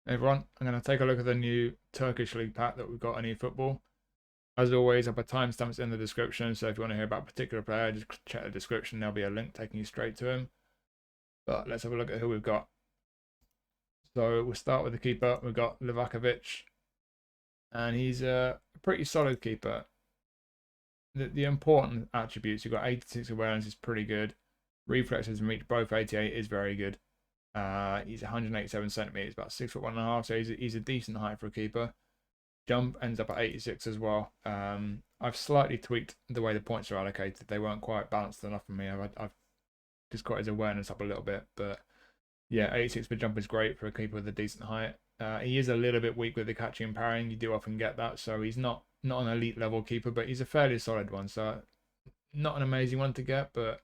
Everyone, I'm going to take a look at the new Turkish league pack that we've got on eFootball. As always, I'll put timestamps in the description, so if you want to hear about a particular player, just check the description. There'll be a link taking you straight to him. But let's have a look at who we've got. So we'll start with the keeper. We've got Livaković, and he's a pretty solid keeper. The important attributes, you've got 86 awareness, is pretty good. Reflexes and reach both 88 is very good. He's 187 centimeters, about 6'1.5", so he's a decent height for a keeper. Jump ends up at 86 as well. I've slightly tweaked the way the points are allocated. They weren't quite balanced enough for me. I've just got his awareness up a little bit, but yeah, 86 for jump is great for a keeper with a decent height. He is a little bit weak with the catching and parrying. You do often get that, so he's not an elite level keeper, but he's a fairly solid one. So not an amazing one to get, but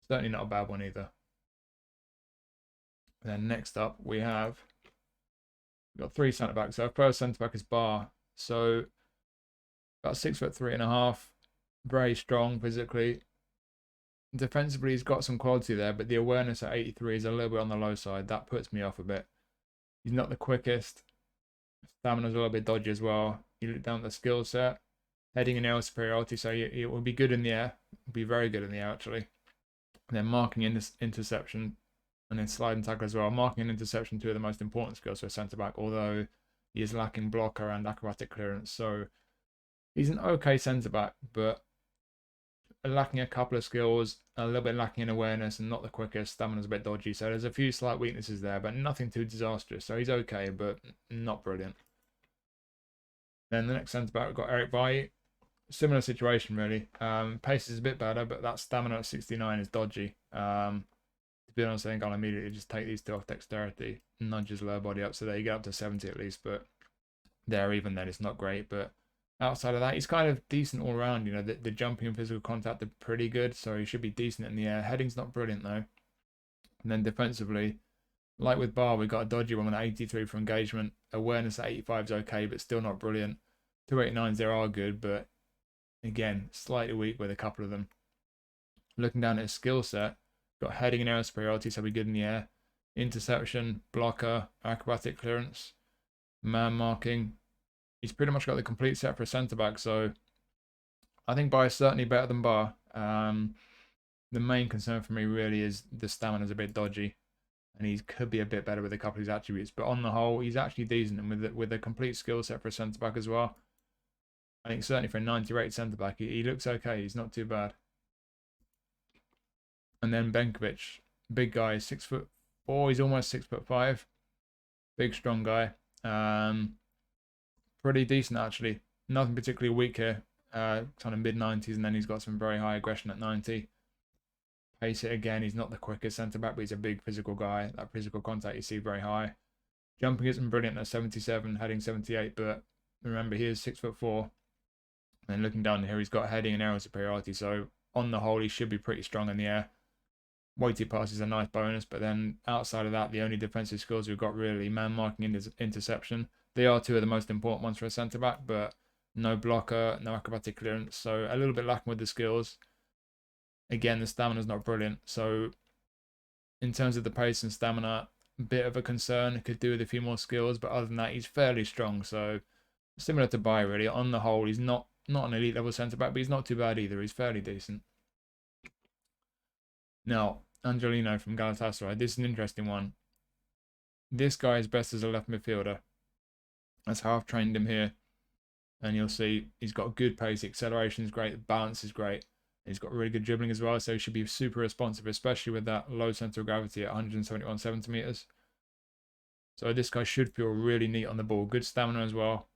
certainly not a bad one either. And then next up we've got three centre backs. So our first centre back is Bar. So about 6'3.5", very strong physically. Defensively, he's got some quality there, but the awareness at 83 is a little bit on the low side. That puts me off a bit. He's not the quickest. Stamina's a little bit dodgy as well. You look down at the skill set, heading and aerial superiority, so it will be good in the air. It'll be very good in the air actually. And then marking in this interception, and then slide and tackle as well. Marking and interception, two of the most important skills for a centre back, although he is lacking blocker and acrobatic clearance. So he's an okay centre back, but lacking a couple of skills, a little bit lacking in awareness, and not the quickest. Stamina's a bit dodgy, so there's a few slight weaknesses there, but nothing too disastrous. So he's okay, but not brilliant. Then the next centre back, we've got Eric Bailly. Similar situation really. Pace is a bit better, but that stamina at 69 is dodgy. To be honest, I think I'll immediately just take these two off dexterity, nudge his lower body up so that you get up to 70 at least, but there even then it's not great. But outside of that, he's kind of decent all around. You know, the jumping and physical contact are pretty good, so he should be decent in the air. Heading's not brilliant though. And then defensively, like with Bar, we've got a dodgy one with 83 for engagement. Awareness at 85 is okay, but still not brilliant. 289s there are good, but again, slightly weak with a couple of them. Looking down at his skill set, got heading and aerial superiority, so he'll be good in the air. Interception, blocker, acrobatic clearance, man marking. He's pretty much got the complete set for a centre back, so I think Bar is certainly better than Bar. The main concern for me really is the stamina is a bit dodgy, and he could be a bit better with a couple of his attributes. But on the whole, he's actually decent, and with a complete skill set for a centre back as well, I think certainly for a 90 rated centre back, he looks okay. He's not too bad. And then Benković, big guy, 6'4". He's almost 6'5". Big, strong guy. Pretty decent actually. Nothing particularly weak here. Kind of mid 90s, and then he's got some very high aggression at 90. Pace it again. He's not the quickest centre back, but he's a big physical guy. That physical contact you see very high. Jumping isn't brilliant at 77, heading 78, but remember he is 6'4". And looking down here, he's got heading and aerial superiority, so on the whole, he should be pretty strong in the air. Weighted pass is a nice bonus, but then outside of that, the only defensive skills we've got really, man marking and interception. They are two of the most important ones for a centre back, but no blocker, no acrobatic clearance, so a little bit lacking with the skills. Again, the stamina's not brilliant, so in terms of the pace and stamina, a bit of a concern. Could do with a few more skills, but other than that, he's fairly strong. So similar to Bailly, really. On the whole, he's not an elite level centre back, but he's not too bad either. He's fairly decent. Now, Angeliño from Galatasaray. This is an interesting one. This guy is best as a left midfielder. That's how I've trained him here. And you'll see he's got good pace, acceleration is great, balance is great. He's got really good dribbling as well, so he should be super responsive, especially with that low centre of gravity at 171 centimetres. So this guy should feel really neat on the ball. Good stamina as well.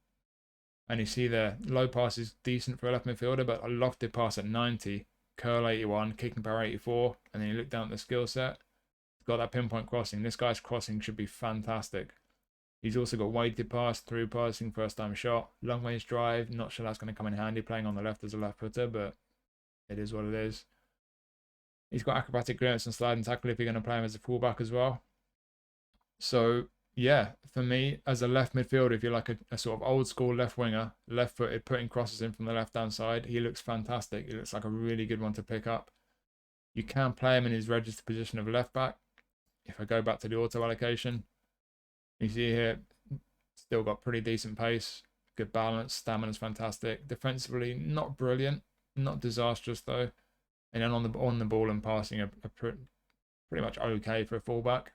And you see there, low pass is decent for a left midfielder, but a lofted pass at 90, curl 81, kicking power 84, and then you look down at the skill set. He's got that pinpoint crossing. This guy's crossing should be fantastic. He's also got weighted pass, through passing, first time shot, long range drive. Not sure that's going to come in handy playing on the left as a left footer, but it is what it is. He's got acrobatic clearance and slide and tackle if you're going to play him as a fullback as well. So yeah, for me, as a left midfielder, if you're like a sort of old school left winger, left footed, putting crosses in from the left hand side, he looks fantastic. He looks like a really good one to pick up. You can play him in his registered position of left back. If I go back to the auto allocation, You see here, still got pretty decent pace, good balance, stamina's fantastic. Defensively, not brilliant, not disastrous though. And then on the ball and passing are pretty much okay for a fullback.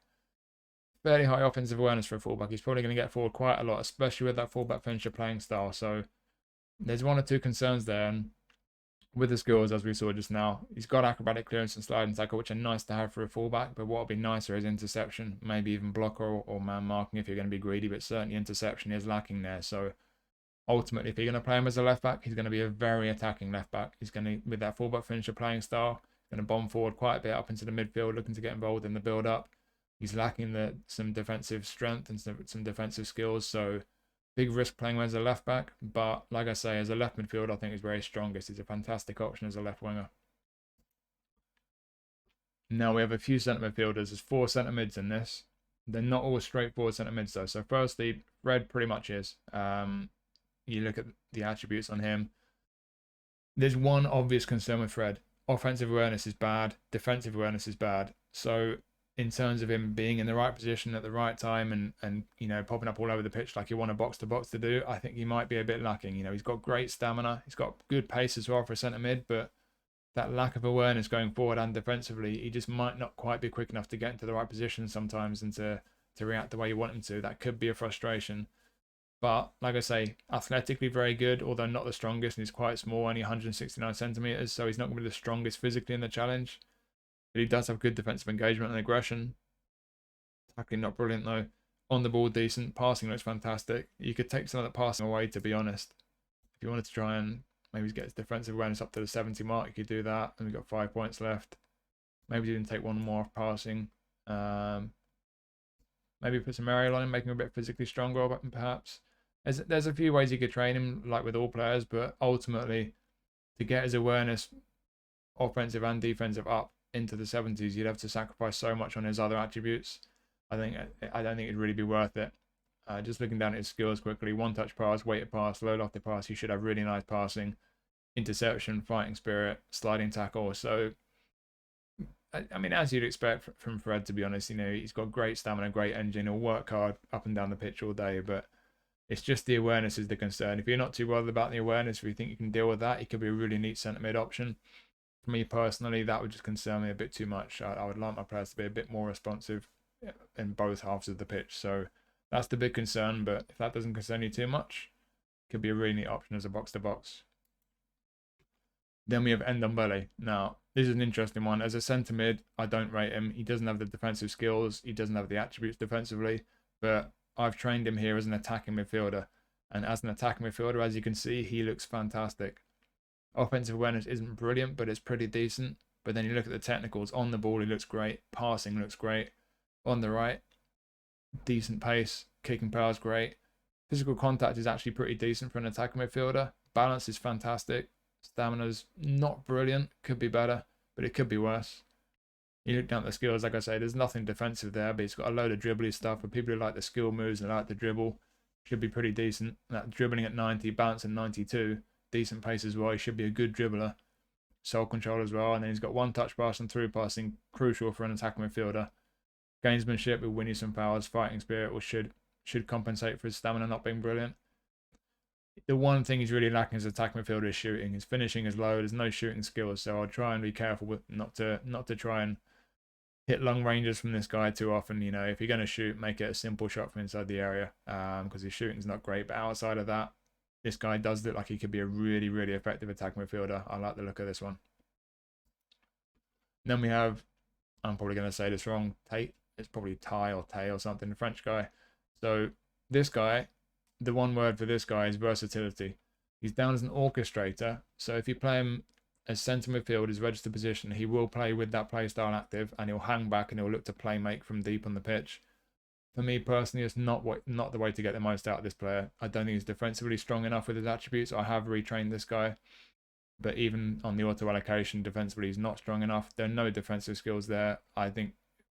Fairly high offensive awareness for a fullback. He's probably going to get forward quite a lot, especially with that fullback finisher playing style. So there's one or two concerns there. And with the skills, as we saw just now, he's got acrobatic clearance and sliding tackle, which are nice to have for a fullback. But what would be nicer is interception, maybe even blocker or man marking if you're going to be greedy. But certainly interception is lacking there. So ultimately, if you're going to play him as a left back, he's going to be a very attacking left back. He's going to, with that fullback finisher playing style, going to bomb forward quite a bit up into the midfield, looking to get involved in the build up. He's lacking some defensive strength and some defensive skills, so big risk playing him as a left back. But like I say, as a left midfield, I think he's very strongest. He's a fantastic option as a left winger. Now we have a few centre midfielders. There's 4 centre mids in this. They're not all straightforward centre mids though. So firstly, Fred pretty much is. You look at the attributes on him. There's one obvious concern with Fred. Offensive awareness is bad. Defensive awareness is bad. So in terms of him being in the right position at the right time and you know, popping up all over the pitch like you want a box-to-box to do, I think he might be a bit lacking. You know, he's got great stamina. He's got good pace as well for a centre mid, but that lack of awareness going forward and defensively, he just might not quite be quick enough to get into the right position sometimes and to react the way you want him to. That could be a frustration. But like I say, athletically very good, although not the strongest, and he's quite small, only 169 centimeters, so he's not going to be the strongest physically in the challenge. But he does have good defensive engagement and aggression. Tackling not brilliant though. On the ball decent. Passing looks fantastic. You could take some of that passing away, to be honest. If you wanted to try and maybe get his defensive awareness up to the 70 mark, you could do that. And we've got 5 points left. Maybe you didn't take one more off passing. Maybe put some aerial on him, make him a bit physically stronger, perhaps. There's a few ways you could train him, like with all players, but ultimately, to get his awareness, offensive and defensive, up into the 70s, you'd have to sacrifice so much on his other attributes. I don't think it'd really be worth it. Just looking down at his skills quickly, one-touch pass, weighted pass, low-lofted pass, he should have really nice passing, interception, fighting spirit, sliding tackle. So, I mean, as you'd expect from Fred, to be honest, you know, he's got great stamina, great engine, he'll work hard up and down the pitch all day, but it's just the awareness is the concern. If you're not too bothered about the awareness, if you think you can deal with that, he could be a really neat centre mid option. For me personally, that would just concern me a bit too much. I would like my players to be a bit more responsive in both halves of the pitch. So that's the big concern. But if that doesn't concern you too much, it could be a really neat option as a box-to-box. Then we have Ndombélé. Now, this is an interesting one. As a centre mid, I don't rate him. He doesn't have the defensive skills. He doesn't have the attributes defensively. But I've trained him here as an attacking midfielder. And as an attacking midfielder, as you can see, he looks fantastic. Offensive awareness isn't brilliant, but it's pretty decent. But then you look at the technicals. On the ball, he looks great. Passing looks great. On the right, decent pace. Kicking power is great. Physical contact is actually pretty decent for an attacking midfielder. Balance is fantastic. Stamina's not brilliant. Could be better, but it could be worse. You look down at the skills, like I say, there's nothing defensive there, but he's got a load of dribbly stuff. For people who like the skill moves and like the dribble, should be pretty decent. That dribbling at 90, bouncing 92. Decent pace as well. He should be a good dribbler. Soul control as well. And then he's got one touch pass and through passing, crucial for an attacking midfielder. Gamesmanship will win you some powers. Fighting spirit should compensate for his stamina not being brilliant. The one thing he's really lacking as attacking midfielder is shooting. His finishing is low. There's no shooting skills, so I'll try and be careful with not to try and hit long ranges from this guy too often. You know, if you're going to shoot, make it a simple shot from inside the area, because his shooting's not great. But outside of that, this guy does look like he could be a really, really effective attacking midfielder. I like the look of this one. Then we have, I'm probably going to say this wrong, Tait. It's probably Tait or something, the French guy. So this guy, the one word for this guy is versatility. He's down as an orchestrator. So if you play him as centre midfield, his registered position, he will play with that play style active, and he'll hang back and he'll look to play make from deep on the pitch. For me personally, it's not the way to get the most out of this player. I don't think he's defensively strong enough with his attributes. I have retrained this guy, but even on the auto allocation, defensively he's not strong enough. There are no defensive skills there. I think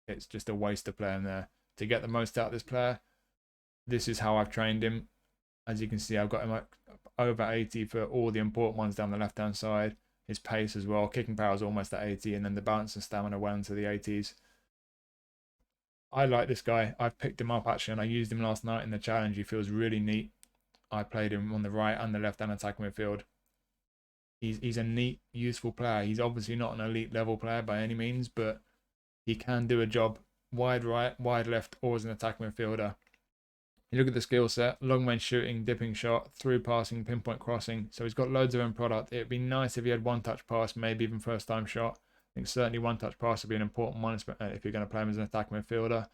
it's just a waste of playing there. To get the most out of this player, this is how I've trained him. As you can see, I've got him over 80 for all the important ones down the left-hand side. His pace as well. Kicking power is almost at 80, and then the balance and stamina well into the 80s. I like this guy. I've picked him up actually, and I used him last night in the challenge. He feels really neat. I played him on the right and the left hand attacking midfield. He's a neat, useful player. He's obviously not an elite level player by any means, but he can do a job wide right, wide left, or as an attacking midfielder. You look at the skill set: long range shooting, dipping shot, through passing, pinpoint crossing. So he's got loads of end product. It'd be nice if he had one touch pass, maybe even first time shot. I think certainly one touch pass would be an important one if you're going to play him as an attacking midfielder.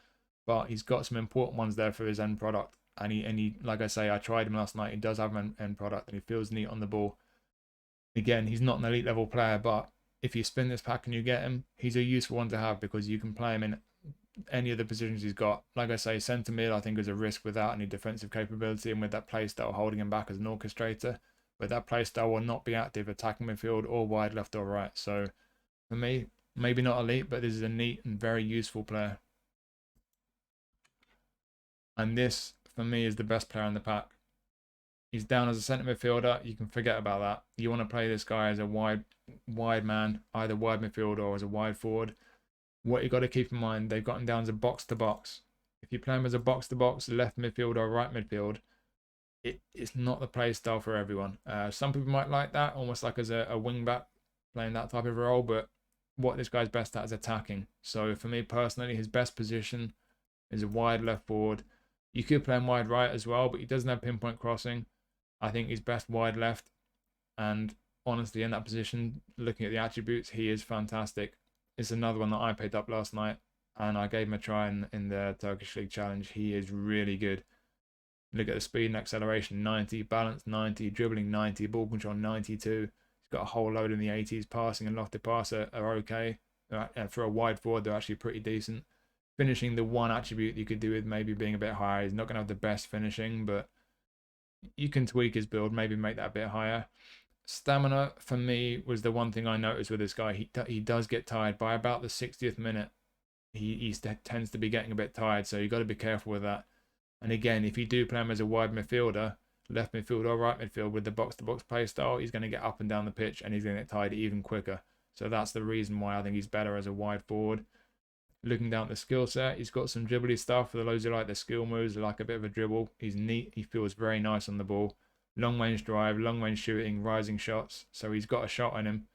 But he's got some important ones there for his end product. And he, like I say, I tried him last night. He does have an end product, and he feels neat on the ball. Again, he's not an elite level player, but if you spin this pack and you get him, he's a useful one to have because you can play him in any of the positions he's got. Like I say, centre mid I think is a risk without any defensive capability and with that play style holding him back as an orchestrator. But that play style will not be active attacking midfield or wide left or right. So for me, maybe not elite, but this is a neat and very useful player. And this, for me, is the best player in the pack. He's down as a centre midfielder. You can forget about that. You want to play this guy as a wide man, either wide midfielder or as a wide forward. What you got to keep in mind, they've got him down as a box-to-box. If you play him as a box-to-box, left midfield or right midfield, it's not the play style for everyone. Some people might like that, almost like as a wing-back, playing that type of role, but what this guy's best at is attacking. So for me personally, his best position is a wide left forward. You could play him wide right as well, but he doesn't have pinpoint crossing. I think he's best wide left. And honestly, in that position, looking at the attributes, he is fantastic. It's another one that I picked up last night, and I gave him a try in the Turkish League Challenge. He is really good. Look at the speed and acceleration, 90, balance 90, dribbling 90, ball control 92. He's got a whole load in the 80s. Passing and lofted pass are okay. For a wide forward, they're actually pretty decent. Finishing, the one attribute you could do with maybe being a bit higher. He's not going to have the best finishing, but you can tweak his build, maybe make that a bit higher. Stamina, for me, was the one thing I noticed with this guy. He does get tired. By about the 60th minute, he tends to be getting a bit tired, so you've got to be careful with that. And again, if you do play him as a wide midfielder, left midfield or right midfield with the box-to-box play style, he's going to get up and down the pitch, and he's going to get tired even quicker. So that's the reason why I think he's better as a wide forward. Looking down at the skill set, he's got some dribbly stuff. For those who like the skill moves, like a bit of a dribble, he's neat. He feels very nice on the ball. Long range drive, long range shooting, rising shots. So he's got a shot on him.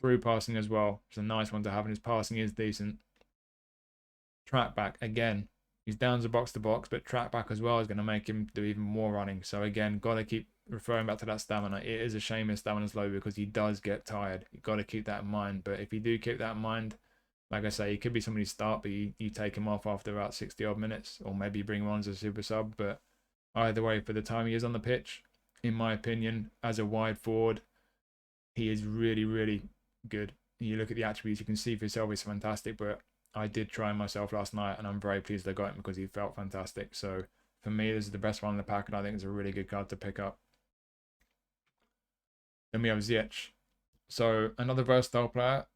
Through passing as well. It's a nice one to have, and his passing is decent. Track back, again, he's down to box, but track back as well is going to make him do even more running. So again, got to keep referring back to that stamina. It is a shame his stamina's low because he does get tired. You've got to keep that in mind. But if you do keep that in mind, like I say, he could be somebody to start, but you take him off after about 60 odd minutes, or maybe you bring him on as a super sub. But either way, for the time he is on the pitch, in my opinion, as a wide forward, he is really, really good. You look at the attributes, you can see for yourself he's fantastic. But I did try him myself last night, and I'm very pleased I got him because he felt fantastic. So for me, this is the best one in the pack, and I think it's a really good card to pick up. Then we have Ziyech. So another versatile player.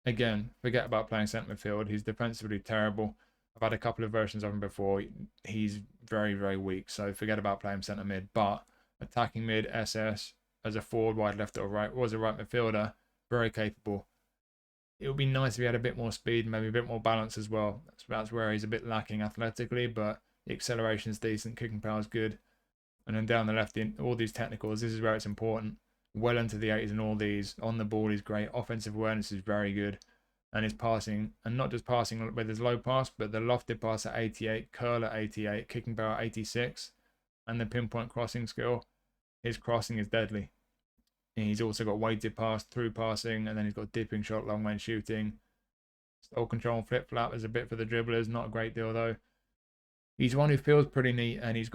Again, forget about playing centre midfield. He's defensively terrible. I've had a couple of versions of him before. He's very, very weak. So forget about playing centre mid. But attacking mid, SS, as a forward, wide left or right, or as a right midfielder, very capable. It would be nice if he had a bit more speed, maybe a bit more balance as well. That's where he's a bit lacking athletically, but the acceleration is decent, kicking power is good. And then down the left, in all these technicals, this is where it's important. Well into the 80s and all these. On the ball, he's great. Offensive awareness is very good. And his passing, and not just passing with his low pass, but the lofted pass at 88, curl at 88, kicking power at 86, and the pinpoint crossing skill. His crossing is deadly. And he's also got weighted pass, through passing, and then he's got dipping shot, long range shooting. Stole control and flip flap is a bit for the dribblers, not a great deal though. He's one who feels pretty neat, and he's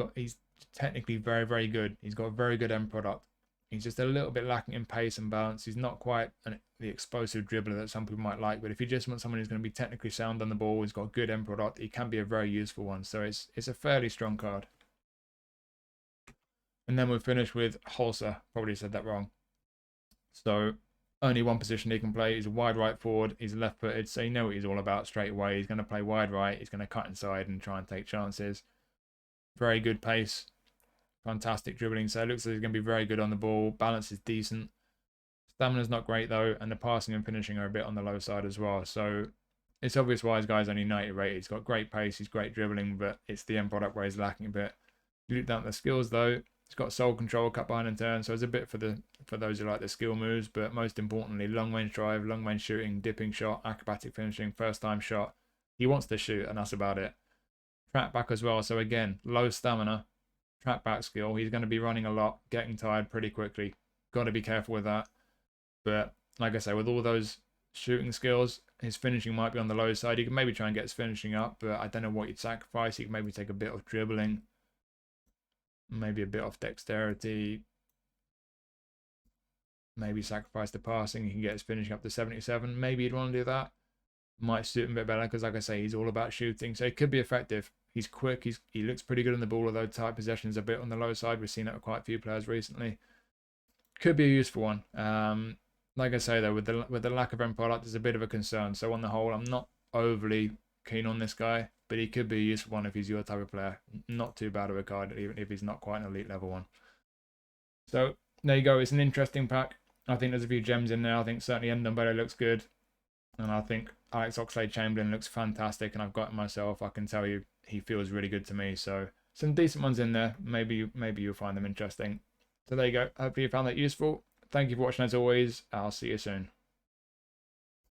technically very, very good. He's got a very good end product. He's just a little bit lacking in pace and balance. He's not quite the explosive dribbler that some people might like, but if you just want someone who's going to be technically sound on the ball, he's got a good end product, he can be a very useful one. So it's a fairly strong card. And then we'll finish with Holse. Probably said that wrong. So only one position he can play. He's a wide right forward. He's left-footed, so you know what he's all about straight away. He's going to play wide right. He's going to cut inside and try and take chances. Very good pace. Fantastic dribbling. So it looks like he's going to be very good on the ball. Balance is decent. Stamina's not great though, and the passing and finishing are a bit on the low side as well. So it's obvious why his guy's only 90 rated. He's got great pace, he's great dribbling, but it's the end product where he's lacking a bit. You look down at the skills though, he's got soul control, cut behind and turn, so it's a bit for those who like the skill moves, but most importantly, long range drive, long range shooting, dipping shot, acrobatic finishing, first time shot. He wants to shoot, and that's about it. Track back as well, so again, low stamina, track back skill. He's going to be running a lot, getting tired pretty quickly. Got to be careful with that. But like I say, with all those shooting skills, his finishing might be on the low side. You can maybe try and get his finishing up, but I don't know what you'd sacrifice. You can maybe take a bit of dribbling, maybe a bit of dexterity, maybe sacrifice the passing. You can get his finishing up to 77. Maybe you'd want to do that. Might suit him a bit better because, like I say, he's all about shooting, so it could be effective. He's quick. He looks pretty good on the ball, although tight possession's a bit on the low side. We've seen that with quite a few players recently. Could be a useful one. Like I say though, with the lack of end product, is a bit of a concern. So on the whole, I'm not overly keen on this guy, but he could be a useful one if he's your type of player. Not too bad of a card, even if he's not quite an elite level one. So there you go. It's an interesting pack. I think there's a few gems in there. I think certainly Ndombélé looks good, and I think Alex Oxlade-Chamberlain looks fantastic. And I've got him myself. I can tell you he feels really good to me. So some decent ones in there. Maybe you'll find them interesting. So there you go. Hopefully you found that useful. Thank you for watching as always. I'll see you soon.